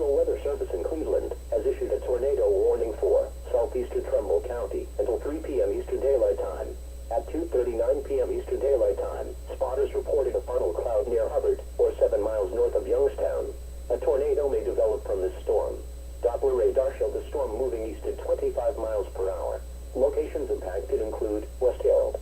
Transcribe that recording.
National Weather Service in Cleveland has issued a tornado warning for southeastern Trumbull County until 3 p.m. Eastern Daylight Time. At 2:39 p.m. Eastern Daylight Time, spotters reported a funnel cloud near Hubbard, or 7 miles north of Youngstown. A tornado may develop from this storm. Doppler radar showed the storm moving east at 25 miles per hour. Locations impacted include West Hill,